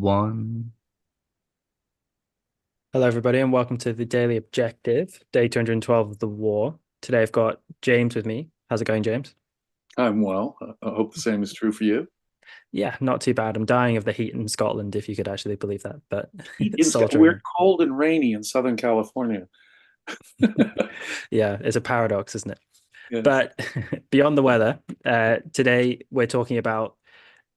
One. Hello, everybody, and welcome to the Daily Objective, day 212 of the war. Today, I've got James with me. How's it going, James? I'm well. I hope the same is true for you. Yeah, not too bad. I'm dying of the heat in Scotland, if you could actually believe that, but it's soldiering We're on. cold and rainy in Southern California. Yeah, it's a paradox, isn't it? Yes. But beyond the weather, today we're talking about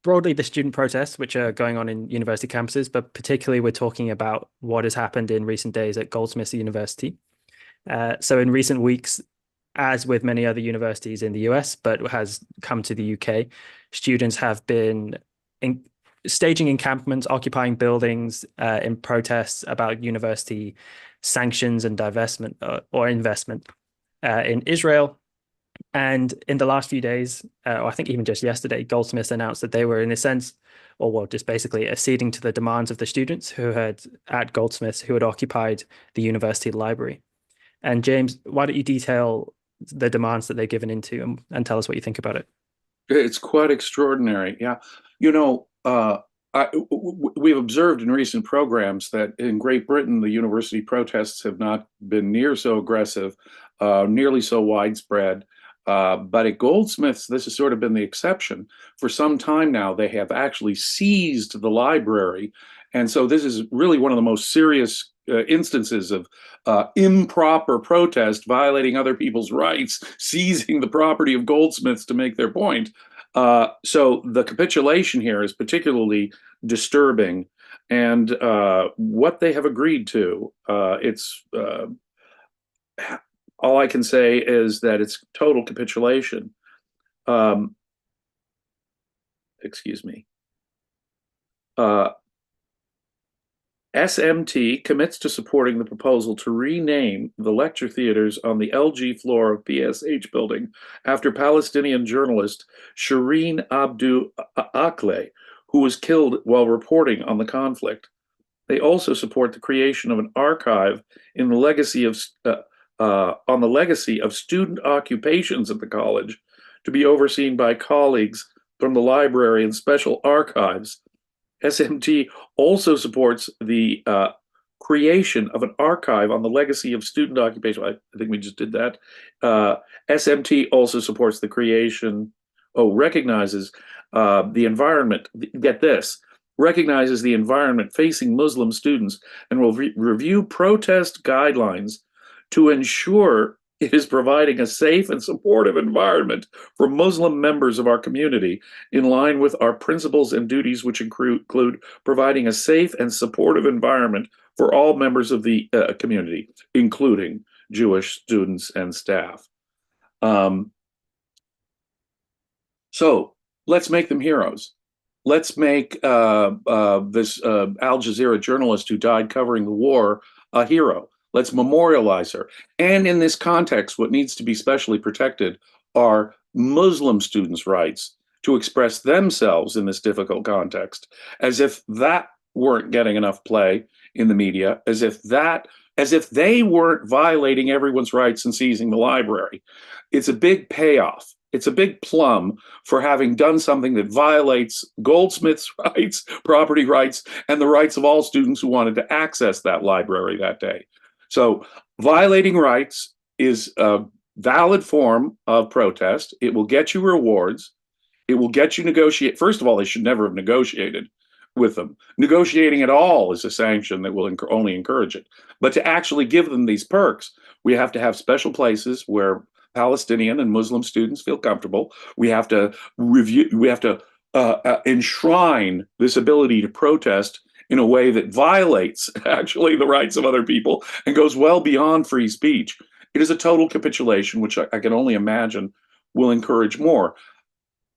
broadly the student protests which are going on in university campuses, but particularly we're talking about what has happened in recent days at Goldsmiths University. So in recent weeks, as with many other universities in the US, but has come to the UK, students have been in, staging encampments, occupying buildings in protests about university sanctions and divestment or investment in Israel. And in the last few days, or I think even just yesterday, Goldsmiths announced that they were, in a sense, or well, just basically acceding to the demands of the students who had at Goldsmiths who had occupied the university library. And James, why don't you detail the demands that they're given into and tell us what you think about it? It's quite extraordinary. Yeah. You know, we've observed in recent programs that in Great Britain, the university protests have not been near so aggressive, nearly so widespread. But at Goldsmiths, this has sort of been the exception. For some time now, they have actually seized the library. And so this is really one of the most serious instances of improper protest, violating other people's rights, seizing the property of Goldsmiths to make their point. So the capitulation here is particularly disturbing. And what they have agreed to, it's all I can say is that it's total capitulation. Um, excuse me. Uh, SMT commits to supporting the proposal to rename the lecture theaters on the LG floor of PSH building after Palestinian journalist Shireen Abdu Akleh, who was killed while reporting on the conflict. They also support the creation of an archive in the legacy of on the legacy of student occupations at the college, to be overseen by colleagues from the library and special archives. SMT also supports the creation of an archive on the legacy of student occupation. I think we just did that. SMT also supports the creation, recognizes the environment. Get this, recognizes the environment facing Muslim students and will review protest guidelines to ensure it is providing a safe and supportive environment for Muslim members of our community in line with our principles and duties, which include providing a safe and supportive environment for all members of the community, including Jewish students and staff. Um, so let's make them heroes. Let's make this Al Jazeera journalist who died covering the war a hero. Let's memorialize her. And in this context, what needs to be specially protected are Muslim students' rights to express themselves in this difficult context, as if that weren't getting enough play in the media, as if they weren't violating everyone's rights and seizing the library. It's a big payoff. It's a big plum for having done something that violates Goldsmiths' rights, property rights, and the rights of all students who wanted to access that library that day. So violating rights is a valid form of protest. It will get you rewards. It will get you negotiate. First of all, they should never have negotiated with them. Negotiating at all is a sanction that will only encourage it. But to actually give them these perks, we have to have special places where Palestinian and Muslim students feel comfortable. We have to enshrine this ability to protest in a way that violates actually the rights of other people and goes well beyond free speech. It is a total capitulation, which I can only imagine will encourage more.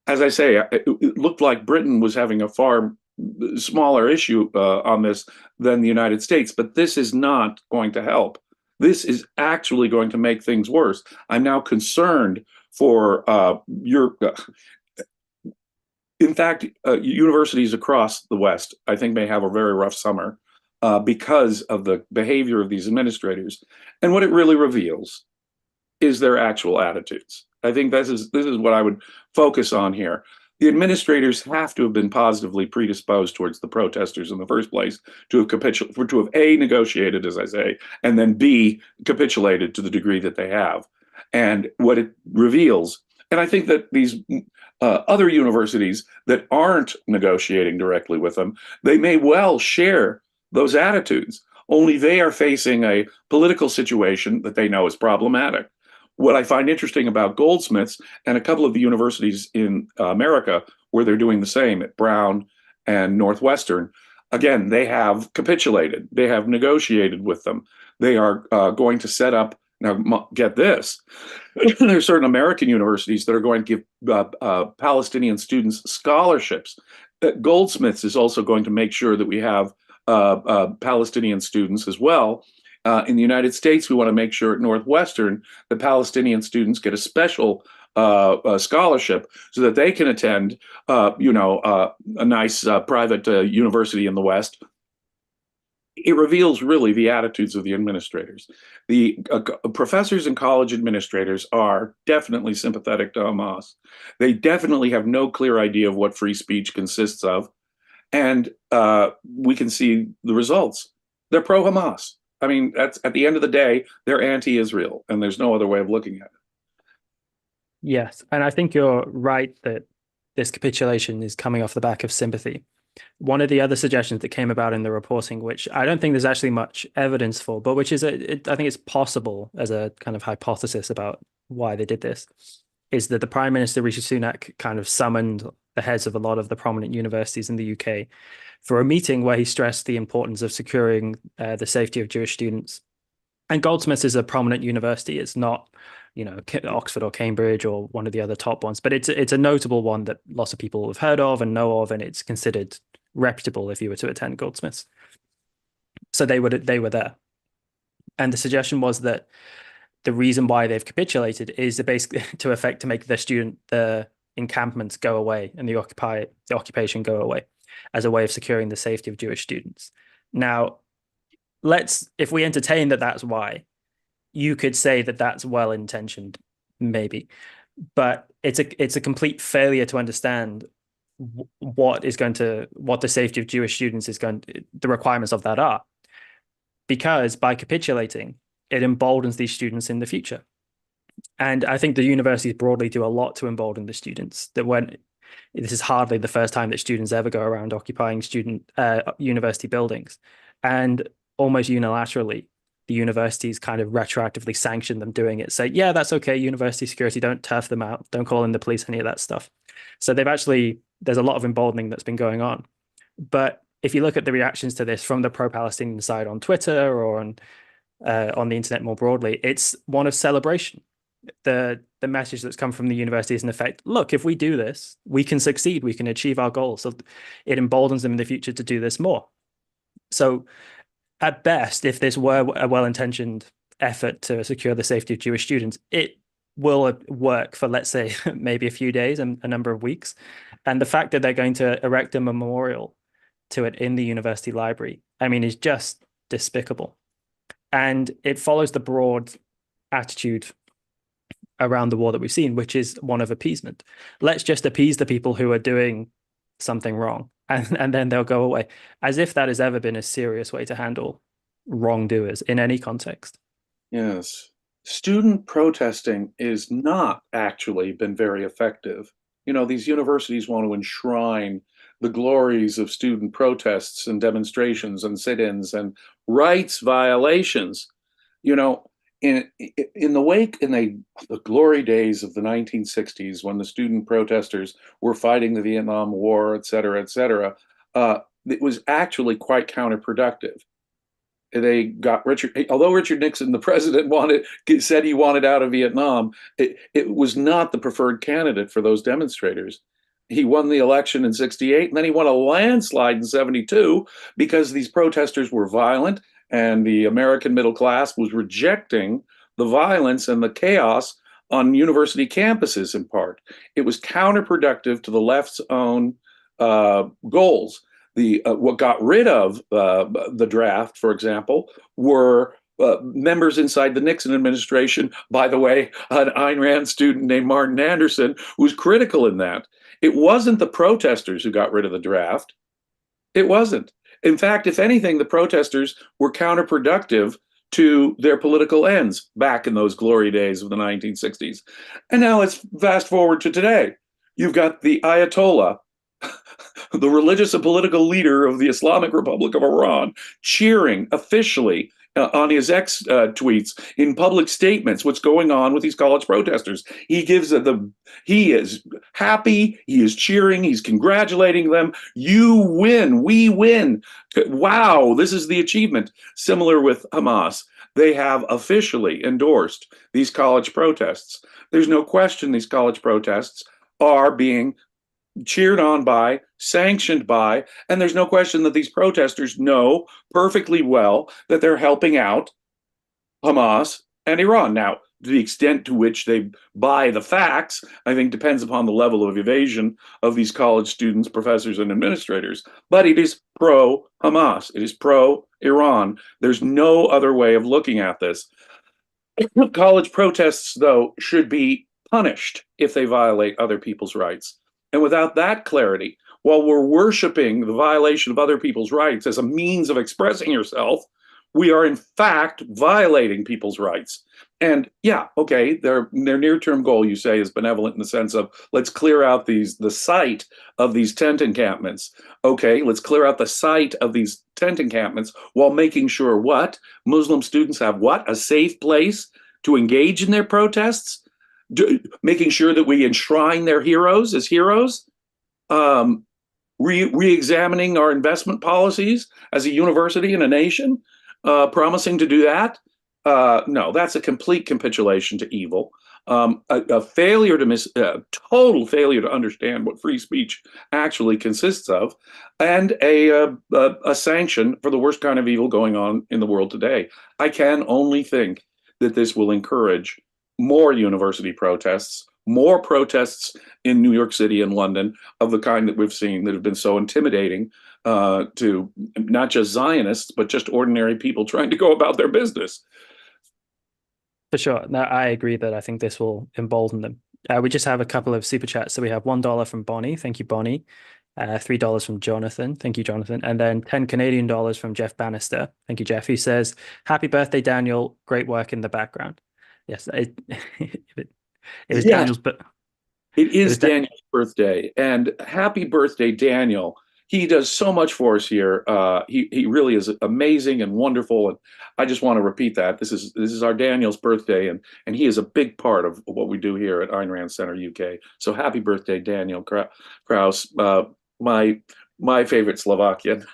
As I say, it looked like Britain was having a far smaller issue on this than the United States, but this is not going to help. This is actually going to make things worse. I'm now concerned for in fact, universities across the West, I think, may have a very rough summer because of the behavior of these administrators. And what it really reveals is their actual attitudes. I think this is what I would focus on here. The administrators have to have been positively predisposed towards the protesters in the first place to have A, negotiated, as I say, and then B, capitulated to the degree that they have. And what it reveals, and I think that these other universities that aren't negotiating directly with them, they may well share those attitudes, only they are facing a political situation that they know is problematic. What I find interesting about Goldsmiths and a couple of the universities in America where they're doing the same at Brown and Northwestern, again, they have capitulated. They have negotiated with them. They are going to set up, now get this, there are certain American universities that are going to give Palestinian students scholarships. Goldsmiths is also going to make sure that we have Palestinian students as well. In the United States, we want to make sure at Northwestern the Palestinian students get a special scholarship so that they can attend, a nice private university in the West. It reveals really the attitudes of the administrators. The professors and college administrators are definitely sympathetic to Hamas. They definitely have no clear idea of what free speech consists of. And we can see the results. They're pro-Hamas. I mean, that's at the end of the day, they're anti-Israel, and there's no other way of looking at it. Yes, and I think you're right that this capitulation is coming off the back of sympathy. One of the other suggestions that came about in the reporting, which I don't think there's actually much evidence for, but which is, I think it's possible as a kind of hypothesis about why they did this, is that the Prime Minister, Rishi Sunak, kind of summoned the heads of a lot of the prominent universities in the UK for a meeting where he stressed the importance of securing the safety of Jewish students. And Goldsmiths is a prominent university. It's not, Oxford or Cambridge or one of the other top ones, but it's a notable one that lots of people have heard of and know of, and it's considered reputable if you were to attend Goldsmiths. So they were there. And the suggestion was that the reason why they've capitulated is basically to make the encampments go away and the occupation go away as a way of securing the safety of Jewish students. Now, if we entertain that that's why, you could say that that's well-intentioned, maybe, but it's a complete failure to understand what the safety of Jewish students the requirements of that are, because by capitulating, it emboldens these students in the future. And I think the universities broadly do a lot to embolden the students. This is hardly the first time that students ever go around occupying university buildings, and almost unilaterally, the universities kind of retroactively sanction them doing it. Say, yeah, that's okay, university security, don't turf them out, don't call in the police, any of that stuff. So there's a lot of emboldening that's been going on. But if you look at the reactions to this from the pro-Palestinian side on Twitter or on the internet more broadly, it's one of celebration. The message that's come from the university is in effect, look, if we do this, we can succeed, we can achieve our goals. So it emboldens them in the future to do this more. So at best, if this were a well-intentioned effort to secure the safety of Jewish students, it will work for, let's say, maybe a few days and a number of weeks. And the fact that they're going to erect a memorial to it in the university library, I mean, is just despicable. And it follows the broad attitude around the war that we've seen, which is one of appeasement. Let's just appease the people who are doing something wrong, and then they'll go away, as if that has ever been a serious way to handle wrongdoers in any context. Yes. Student protesting is not actually been very effective. These universities want to enshrine the glories of student protests and demonstrations and sit-ins and rights violations. In the glory days of the 1960s, when the student protesters were fighting the Vietnam War, et cetera, it was actually quite counterproductive. They got although Richard Nixon, the president, said he wanted out of Vietnam, it was not the preferred candidate for those demonstrators. He won the election in 68, and then he won a landslide in 72 because these protesters were violent, and the American middle class was rejecting the violence and the chaos on university campuses in part. It was counterproductive to the left's own goals. What got rid of the draft, for example, were members inside the Nixon administration. By the way, an Ayn Rand student named Martin Anderson was critical in that. It wasn't the protesters who got rid of the draft. It wasn't. In fact, if anything, the protesters were counterproductive to their political ends back in those glory days of the 1960s. And now let's fast forward to today. You've got the Ayatollah, the religious and political leader of the Islamic Republic of Iran, cheering officially on his ex tweets in public statements what's going on with these college protesters. He is happy, he is cheering, he's congratulating them. You win, we win. Wow, this is the achievement. Similar with Hamas. They have officially endorsed these college protests. There's no question these college protests are being cheered on by, sanctioned by, and there's no question that these protesters know perfectly well that they're helping out Hamas and Iran. Now, to the extent to which they buy the facts, I think depends upon the level of evasion of these college students, professors, and administrators. But it is pro Hamas, it is pro Iran. There's no other way of looking at this. College protests, though, should be punished if they violate other people's rights. And without that clarity, while we're worshiping the violation of other people's rights as a means of expressing yourself, we are in fact violating people's rights. And yeah, okay, their near-term goal, you say, is benevolent in the sense of let's clear out the site of these tent encampments. Okay, let's clear out the site of these tent encampments while making sure what? Muslim students have what? A safe place to engage in their protests? Making sure that we enshrine their heroes as heroes, re-examining our investment policies as a university and a nation, promising to do that. No, that's a complete capitulation to evil, a failure to total failure to understand what free speech actually consists of, and a sanction for the worst kind of evil going on in the world today. I can only think that this will encourage more university protests, more protests in New York City and London of the kind that we've seen that have been so intimidating to not just Zionists, but just ordinary people trying to go about their business. For sure. No, I agree that I think this will embolden them. We just have a couple of super chats. So we have $1 from Bonnie. Thank you, Bonnie. $3 from Jonathan. Thank you, Jonathan. And then 10 Canadian dollars from Jeff Bannister. Thank you, Jeff. He says, "Happy birthday, Daniel. Great work in the background." Yes, it was Yes, Daniel's, but it it is was Daniel's birthday, and happy birthday, Daniel. He does so much for us here. He really is amazing and wonderful, and I just want to repeat that this is our Daniel's birthday, and he is a big part of what we do here at Ayn Rand Center UK. So happy birthday, Daniel Kraus, my favorite Slovakian.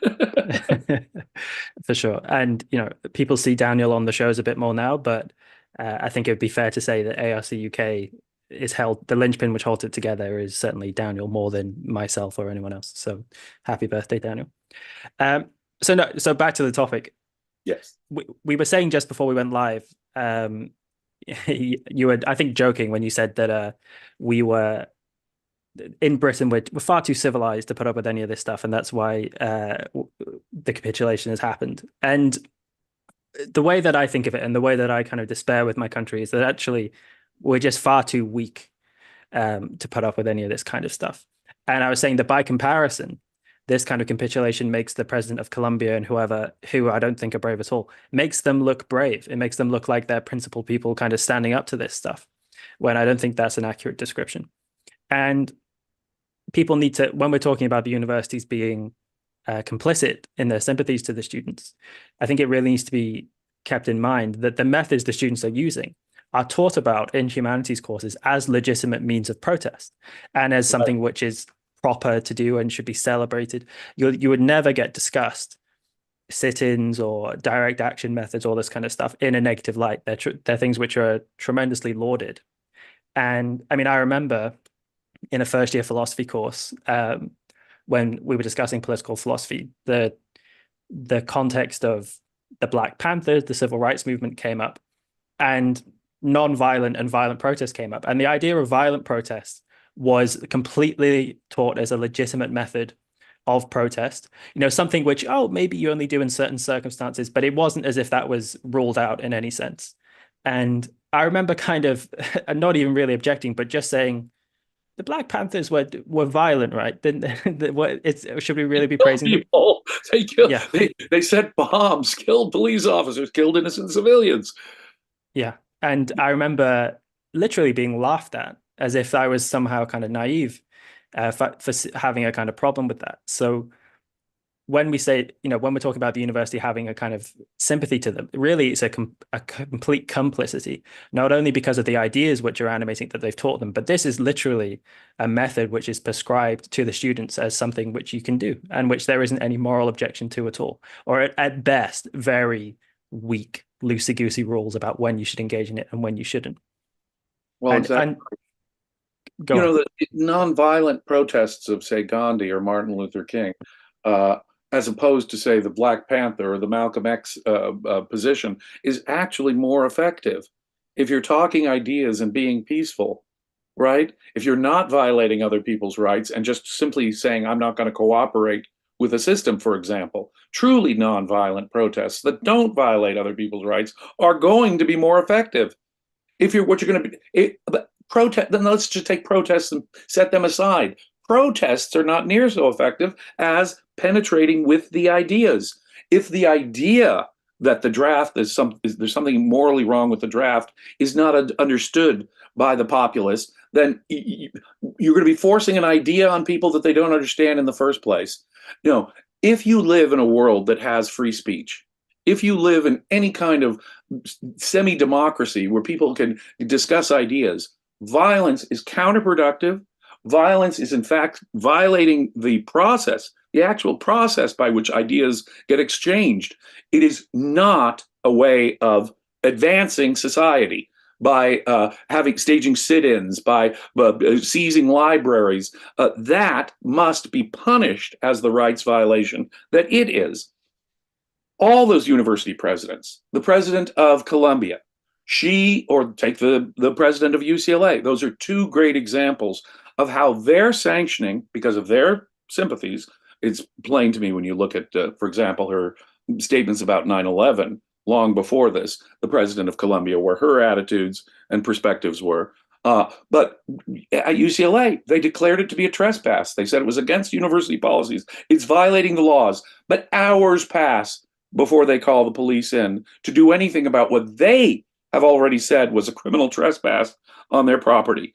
for sure. And people see Daniel on the shows a bit more now, but I think it would be fair to say that ARC UK is held, the linchpin which holds it together is certainly Daniel more than myself or anyone else. So happy birthday, Daniel. So back to the topic. Yes. We were saying just before we went live, you were, I think, joking when you said that we were in Britain, we're far too civilized to put up with any of this stuff, and that's why the capitulation has happened. And the way that I think of it and the way that I kind of despair with my country is that actually we're just far too weak to put up with any of this kind of stuff. And I was saying that by comparison, this kind of capitulation makes the president of Colombia and whoever, who I don't think are brave at all, makes them look brave. It makes them look like they're principled people kind of standing up to this stuff, when I don't think that's an accurate description. And people need to, when we're talking about the universities being complicit in their sympathies to the students, I think it really needs to be kept in mind that the methods the students are using are taught about in humanities courses as legitimate means of protest and as something which is proper to do and should be celebrated. You would never get discussed sit-ins or direct action methods, all this kind of stuff in a negative light. They're things which are tremendously lauded. And I mean, I remember in a first year philosophy course, when we were discussing political philosophy, the context of the Black Panthers, the civil rights movement came up, and non-violent and violent protests came up. And the idea of violent protests was completely taught as a legitimate method of protest, something which, maybe you only do in certain circumstances, but it wasn't as if that was ruled out in any sense. And I remember kind of not even really objecting, but just saying, the Black Panthers were violent, right? Didn't what it's should we really be Killed praising them? people. They killed. Yeah, They set bombs, killed police officers, killed innocent civilians. yeah. And I remember literally being laughed at as if I was somehow kind of naive for having a kind of problem with that. So when we say, when we're talking about the university having a kind of sympathy to them, really it's a complete complicity, not only because of the ideas which are animating that they've taught them, but this is literally a method which is prescribed to the students as something which you can do and which there isn't any moral objection to at all, or at best, very weak, loosey-goosey rules about when you should engage in it and when you shouldn't. Well, And exactly. go on. The nonviolent protests of, say, Gandhi or Martin Luther King, uh, as opposed to, say, the Black Panther or the Malcolm X position, is actually more effective. If you're talking ideas and being peaceful, right? If you're not violating other people's rights and just simply saying, I'm not going to cooperate with a system, for example, truly nonviolent protests that don't violate other people's rights are going to be more effective. If you're what you're going to be, protest, then let's just take protests and set them aside. Protests are not near so effective as penetrating with the ideas. If the idea that the draft there's something morally wrong with the draft is not understood by the populace, then you're going to be forcing an idea on people that they don't understand in the first place. If you live in a world that has free speech, if you live in any kind of semi-democracy where people can discuss ideas, violence is counterproductive. Violence is, in fact, violating the process, the actual process by which ideas get exchanged. It is not a way of advancing society by staging sit-ins, by seizing libraries. That must be punished as the rights violation that it is. All those university presidents, the president of Columbia, or take the president of UCLA, those are two great examples of how they're sanctioning, because of their sympathies. It's plain to me when you look at, for example, her statements about 9/11 long before this, the president of Columbia, where her attitudes and perspectives were. But at UCLA, they declared it to be a trespass. They said it was against university policies. It's violating the laws. But hours pass before they call the police in to do anything about what they have already said was a criminal trespass on their property.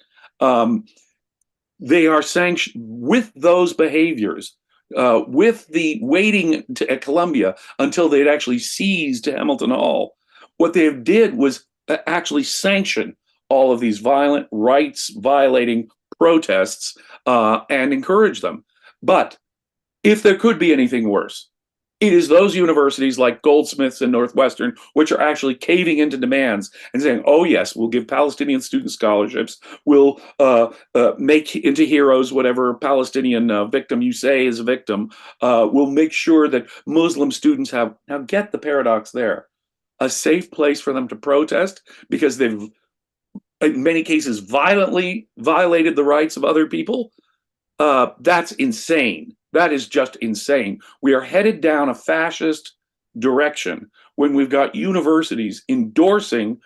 They are sanctioned with those behaviors, with the waiting at Columbia until they'd actually seized Hamilton Hall. What they did was actually sanction all of these violent rights violating protests and encourage them. But if there could be anything worse, it is those universities like Goldsmiths and Northwestern, which are actually caving into demands and saying, oh, yes, we'll give Palestinian student scholarships. We'll make into heroes whatever Palestinian victim you say is a victim. We'll make sure that Muslim students have, now get the paradox there, a safe place for them to protest because they've, in many cases, violently violated the rights of other people. That's insane. That is just insane. We are headed down a fascist direction when we've got universities endorsing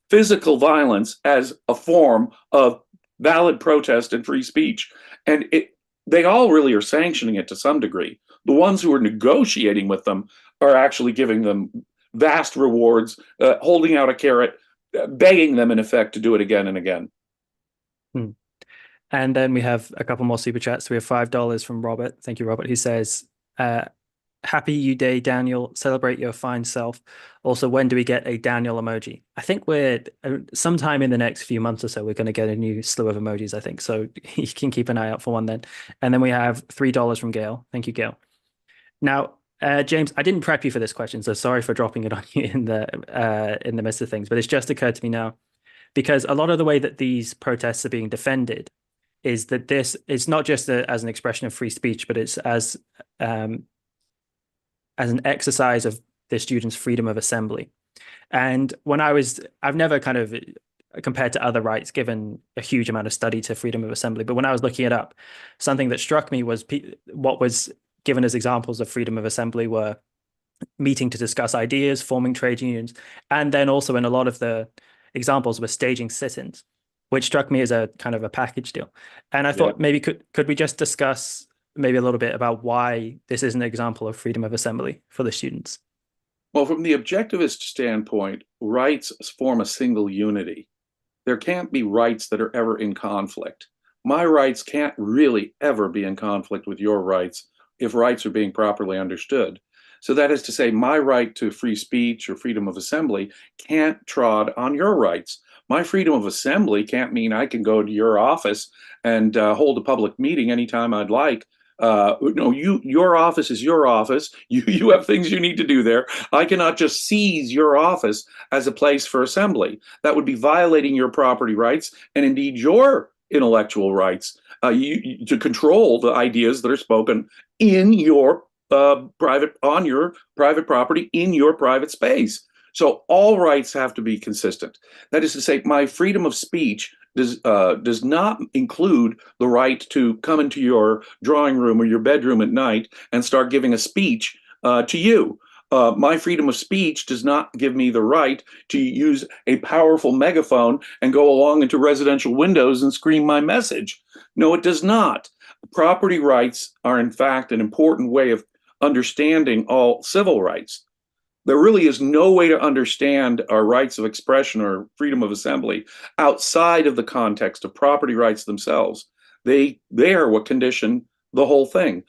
physical violence as a form of valid protest and free speech. And they all really are sanctioning it to some degree. The ones who are negotiating with them are actually giving them vast rewards, holding out a carrot, begging them, in effect, to do it again and again. Hmm. And then we have a couple more super chats. We have $5 from Robert. Thank you, Robert. He says, happy you day, Daniel. Celebrate your fine self. Also, when do we get a Daniel emoji? I think we're sometime in the next few months or so, we're going to get a new slew of emojis, I think. So you can keep an eye out for one then. And then we have $3 from Gail. Thank you, Gail. Now, James, I didn't prep you for this question, so sorry for dropping it on you in the midst of things, but it's just occurred to me now because a lot of the way that these protests are being defended is that this is not just as an expression of free speech, but it's as an exercise of the students' freedom of assembly. And I've never kind of compared to other rights given a huge amount of study to freedom of assembly, but when I was looking it up, something that struck me was what was given as examples of freedom of assembly were meeting to discuss ideas, forming trade unions, and then also in a lot of the examples were staging sit-ins. which struck me as a kind of a package deal. And I Yeah. thought maybe could we just discuss maybe a little bit about why this is an example of freedom of assembly for the students? Well, from the objectivist standpoint, rights form a single unity. There can't be rights that are ever in conflict. My rights can't really ever be in conflict with your rights if rights are being properly understood. So that is to say, my right to free speech or freedom of assembly can't trod on your rights. My freedom of assembly can't mean I can go to your office and hold a public meeting anytime I'd like. No, your office is your office. You have things you need to do there. I cannot just seize your office as a place for assembly. That would be violating your property rights and indeed your intellectual rights to control the ideas that are spoken in your on your private property in your private space. So all rights have to be consistent. That is to say, my freedom of speech does not include the right to come into your drawing room or your bedroom at night and start giving a speech to you. My freedom of speech does not give me the right to use a powerful megaphone and go along into residential windows and scream my message. No, it does not. Property rights are, in fact, an important way of understanding all civil rights. There really is no way to understand our rights of expression or freedom of assembly outside of the context of property rights themselves. They are what condition the whole thing.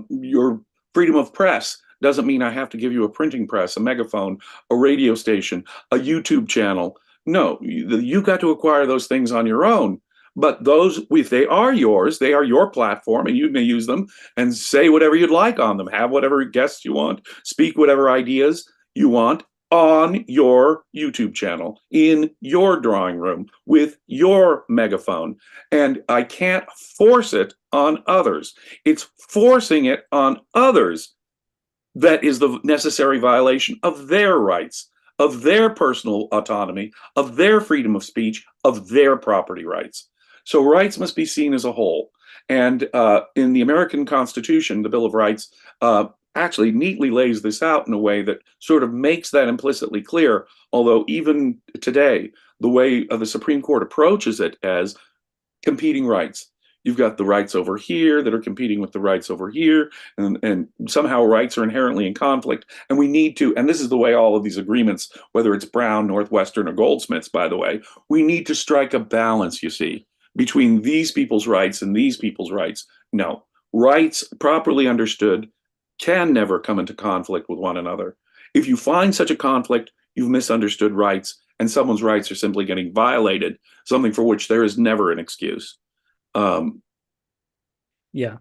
Your freedom of press doesn't mean I have to give you a printing press, a megaphone, a radio station, a YouTube channel. No, you've got to acquire those things on your own. But those, if they are yours, they are your platform, and you may use them and say whatever you'd like on them, have whatever guests you want, speak whatever ideas you want on your YouTube channel, in your drawing room, with your megaphone. And I can't force it on others. It's forcing it on others that is the necessary violation of their rights, of their personal autonomy, of their freedom of speech, of their property rights. So rights must be seen as a whole. And in the American Constitution, the Bill of Rights actually neatly lays this out in a way that sort of makes that implicitly clear. Although even today, the way the Supreme Court approaches it as competing rights. You've got the rights over here that are competing with the rights over here, and somehow rights are inherently in conflict. And we need to, and this is the way all of these agreements, whether it's Brown, Northwestern, or Goldsmiths, by the way, we need to strike a balance, you see, between these people's rights and these people's rights. No, rights properly understood can never come into conflict with one another. If you find such a conflict, you've misunderstood rights, and someone's rights are simply getting violated, something for which there is never an excuse. Yeah,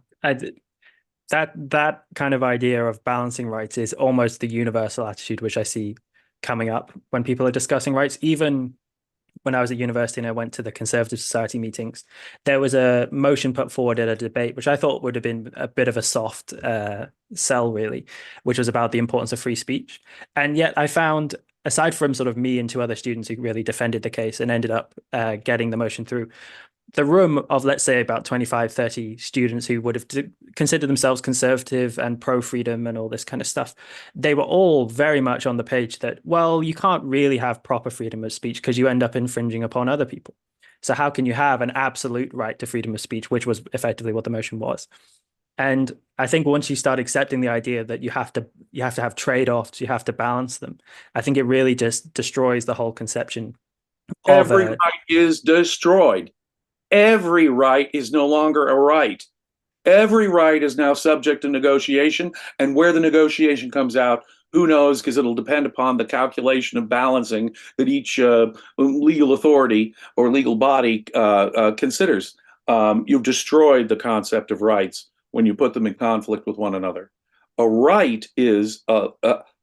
that kind of idea of balancing rights is almost the universal attitude which I see coming up when people are discussing rights. Even when I was at university and I went to the Conservative Society meetings, there was a motion put forward at a debate, which I thought would have been a bit of a soft sell, really, which was about the importance of free speech. And yet I found, aside from sort of me and two other students who really defended the case and ended up getting the motion through, the room of, let's say, about 25, 30 students who would have considered themselves conservative and pro-freedom and all this kind of stuff, they were all very much on the page that, well, you can't really have proper freedom of speech because you end up infringing upon other people. So how can you have an absolute right to freedom of speech, which was effectively what the motion was? And I think once you start accepting the idea that you have to have trade-offs, you have to balance them, I think it really just destroys the whole conception of Every right is destroyed. Every right is no longer a right. Every right is now subject to negotiation, and where the negotiation comes out, who knows, because it'll depend upon the calculation of balancing that each legal authority or legal body considers. You've destroyed the concept of rights when you put them in conflict with one another. A right is a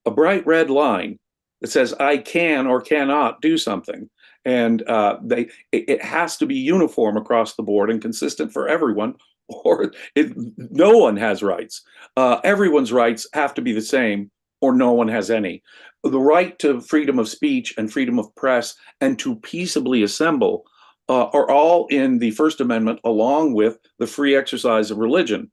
bright red line that says I can or cannot do something. And it has to be uniform across the board and consistent for everyone, or no one has rights. Everyone's rights have to be the same, or no one has any. The right to freedom of speech and freedom of press and to peaceably assemble are all in the First Amendment, along with the free exercise of religion.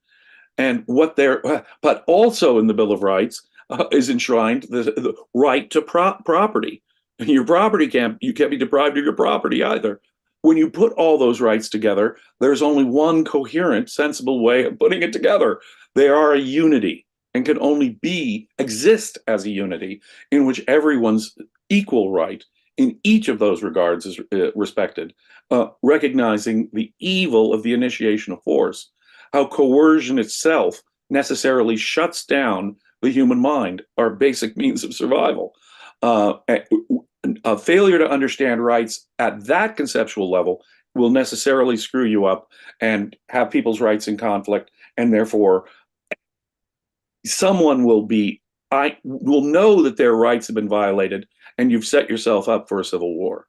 And but also in the Bill of Rights is enshrined the right to property. Your property you can't be deprived of your property either. when you put all those rights together, there's only one coherent, sensible way of putting it together. They are a unity and can only exist as a unity in which everyone's equal right in each of those regards is respected, recognizing the evil of the initiation of force, how coercion itself necessarily shuts down the human mind, our basic means of survival. Uh, a failure to understand rights at that conceptual level will necessarily screw you up and have people's rights in conflict, and therefore someone will know that their rights have been violated, and you've set yourself up for a civil war.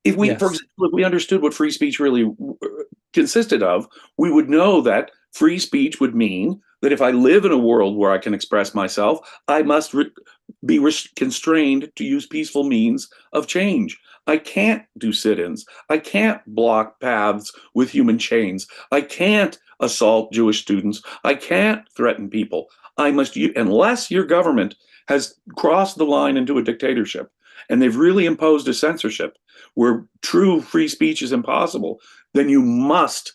If we, for Yes. example, if we understood what free speech really consisted of, we would know that free speech would mean that if I live in a world where I can express myself, I must be constrained to use peaceful means of change. I can't do sit-ins. I can't block paths with human chains. I can't assault Jewish students. I can't threaten people. I must, unless your government has crossed the line into a dictatorship and they've really imposed a censorship where true free speech is impossible, then you must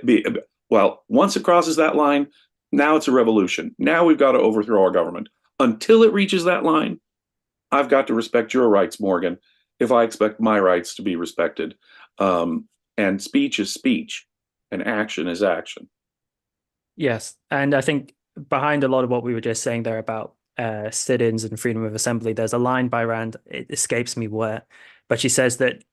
be, well, once it crosses that line, now it's a revolution. Now we've got to overthrow our government. Until it reaches that line, I've got to respect your rights, Morgan, if I expect my rights to be respected. And speech is speech, and action is action. Yes. And I think behind a lot of what we were just saying there about sit-ins and freedom of assembly, there's a line by Rand, it escapes me where, but she says that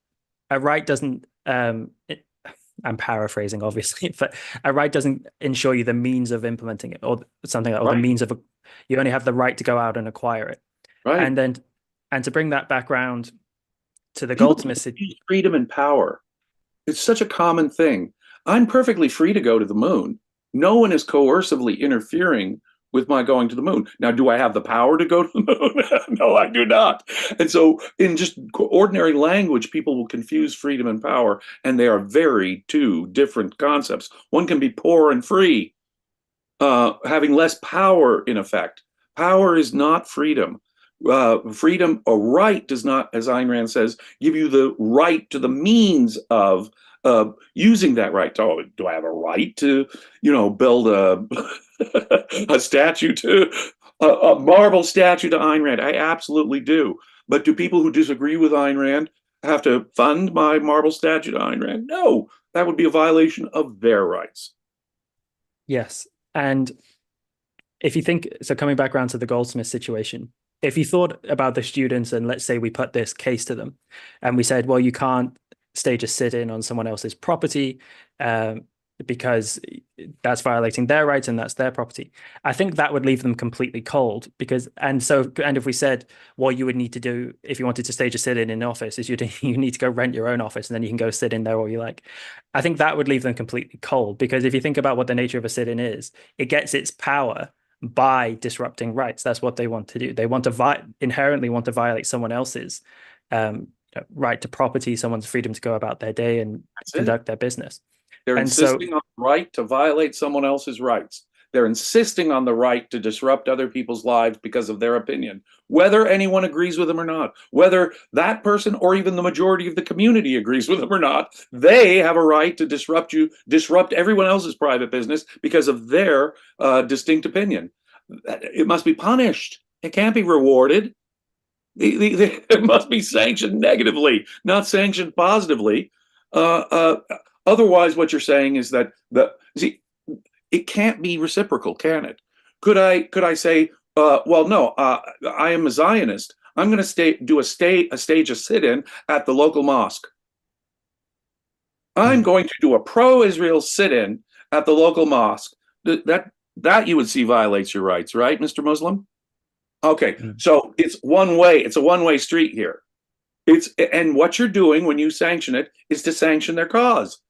a right doesn't, I'm paraphrasing obviously, but a right doesn't ensure you the means of implementing it or something like, or the Right, means of, you only have the right to go out and acquire it. right. And then, and to bring that background to the People Goldsmiths, use freedom and power. It's such a common thing. I'm perfectly free to go to the moon. No one is coercively interfering with my going to the moon. Now, do I have the power to go to the moon? No, I do not. And so, in just ordinary language, people will confuse freedom and power, and they are very two different concepts. One can be poor and free, having less power in effect. Power is not freedom. Freedom, a right, does not, as Ayn Rand says, give you the right to the means of using that right. Oh, do I have a right to, build a statue to a marble statue to Ayn Rand? I absolutely do. But do people who disagree with Ayn Rand have to fund my marble statue to Ayn Rand? No, that would be a violation of their rights. yes. And if you think, so coming back around to the Goldsmith situation, if you thought about the students and let's say we put this case to them and we said, well, you can't stage a sit-in on someone else's property because that's violating their rights and that's their property. I think that would leave them completely cold because, and if we said, what you would need to do if you wanted to stage a sit-in in office is you need to go rent your own office and then you can go sit in there all you like. I think that would leave them completely cold because if you think about what the nature of a sit-in is, it gets its power by disrupting rights. That's what they want to do. They want to inherently want to violate someone else's right to property, someone's freedom to go about their day and That's it. conduct their business. They're And so, insisting on the right to violate someone else's rights. They're insisting on the right to disrupt other people's lives because of their opinion, whether anyone agrees with them or not, whether that person or even the majority of the community agrees with them or not. They have a right to disrupt everyone else's private business because of their distinct opinion. It must be punished. It can't be rewarded. It must be sanctioned negatively, not sanctioned positively. Uh, uh, Otherwise, what you're saying is that see, it can't be reciprocal, can it? Could I say, well, no, I am a Zionist. I'm going to stage a sit-in at the local mosque. I'm mm, going to do a pro-Israel sit-in at the local mosque. That you would see violates your rights, right, Mr. Muslim? Okay, mm, so it's one way. It's a one-way street here. And what you're doing when you sanction it is to sanction their cause.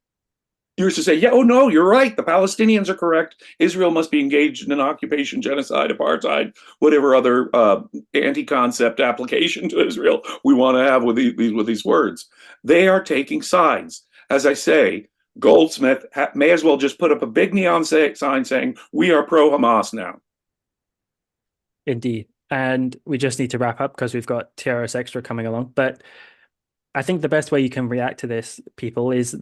You're to say, yeah, oh no, you're right. The Palestinians are correct. Israel must be engaged in an occupation, genocide, apartheid, whatever other anti-concept application to Israel we want to have with these words. They are taking sides. As I say, Goldsmith may as well just put up a big neon sign saying, we are pro-Hamas now. indeed. And we just need to wrap up because we've got TRS Extra coming along. But I think the best way you can react to this, people, is,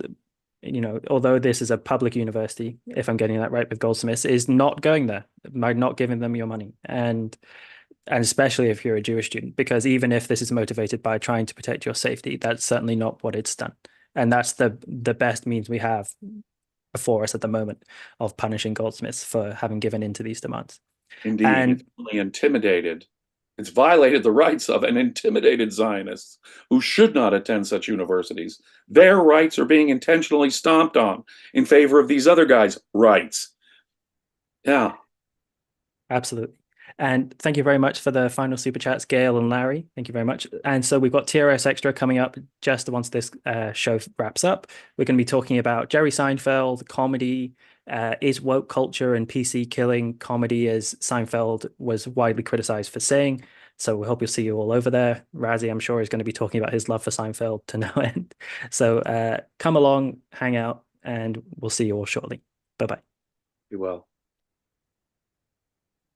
although this is a public university, if I'm getting that right with Goldsmiths, is not going there, by not giving them your money. And especially if you're a Jewish student, because even if this is motivated by trying to protect your safety, that's certainly not what it's done. And that's the best means we have before us at the moment of punishing Goldsmiths for having given in to these demands. Indeed, it's And only intimidated. It's violated the rights of and intimidated Zionists who should not attend such universities. Their rights are being intentionally stomped on in favor of these other guys' rights. Yeah. absolutely. And thank you very much for the final super chats, Gail and Larry. Thank you very much. And so we've got TRS Extra coming up just once this show wraps up. We're going to be talking about Jerry Seinfeld, comedy, is woke culture and PC killing comedy, as Seinfeld was widely criticized for saying. So we hope you'll see you all over there. Razi, I'm sure, is going to be talking about his love for Seinfeld to no end. So come along, hang out, and we'll see you all shortly. Bye-bye. Be well.